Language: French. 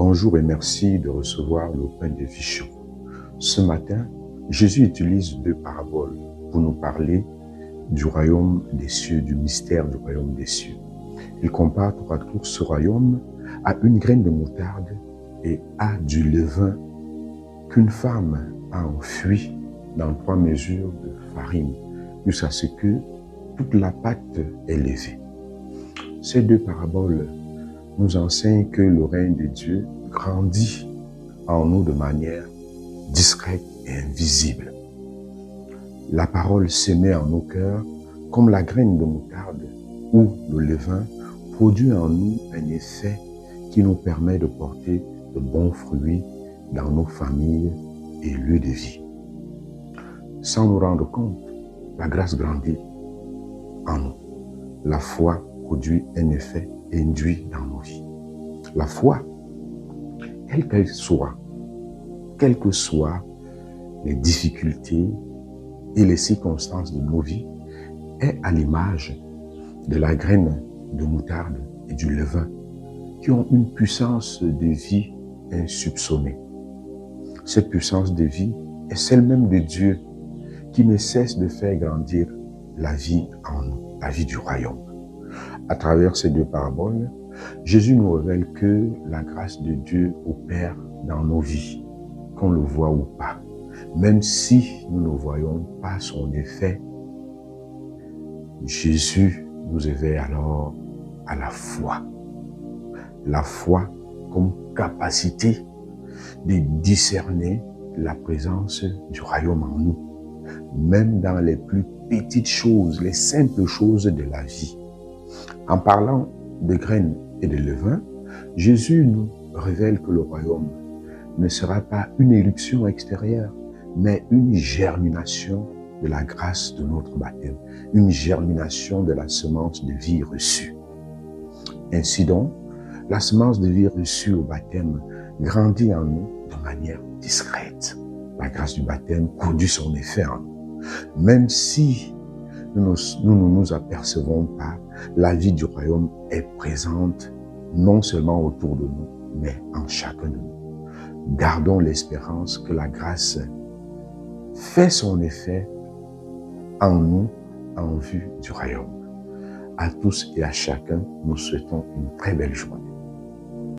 Bonjour et merci de recevoir le pain de vie chaud. Ce matin, Jésus utilise deux paraboles pour nous parler du royaume des cieux, du mystère du royaume des cieux. Il compare tour à tour ce royaume à une graine de moutarde et à du levain qu'une femme a enfui dans 3 mesures de farine jusqu'à ce que toute la pâte est levée. Ces deux paraboles nous enseignent que le règne de Dieu grandit en nous de manière discrète et invisible. La parole s'émet en nos cœurs comme la graine de moutarde ou le levain produit en nous un effet qui nous permet de porter de bons fruits dans nos familles et lieux de vie. Sans nous rendre compte, la grâce grandit en nous. La foi produit un effet induit dans nos vies. La foi, quelle que soient les difficultés et les circonstances de nos vies, est à l'image de la graine de moutarde et du levain qui ont une puissance de vie insoupçonnée. Cette puissance de vie est celle même de Dieu qui ne cesse de faire grandir la vie en nous, la vie du royaume. À travers ces deux paraboles, Jésus nous révèle que la grâce de Dieu opère dans nos vies, qu'on le voit ou pas. Même si nous ne voyons pas son effet, Jésus nous éveille alors à la foi. La foi comme capacité de discerner la présence du royaume en nous, même dans les plus petites choses, les simples choses de la vie. En parlant de graines et de levain, Jésus nous révèle que le royaume ne sera pas une éruption extérieure, mais une germination de la grâce de notre baptême, une germination de la semence de vie reçue. Ainsi donc, la semence de vie reçue au baptême grandit en nous de manière discrète. La grâce du baptême produit son effet en nous. Même si nous ne nous apercevons pas, la vie du royaume est présente non seulement autour de nous, mais en chacun de nous. Gardons l'espérance que la grâce fait son effet en nous en vue du royaume. À tous et à chacun, nous souhaitons une très belle journée.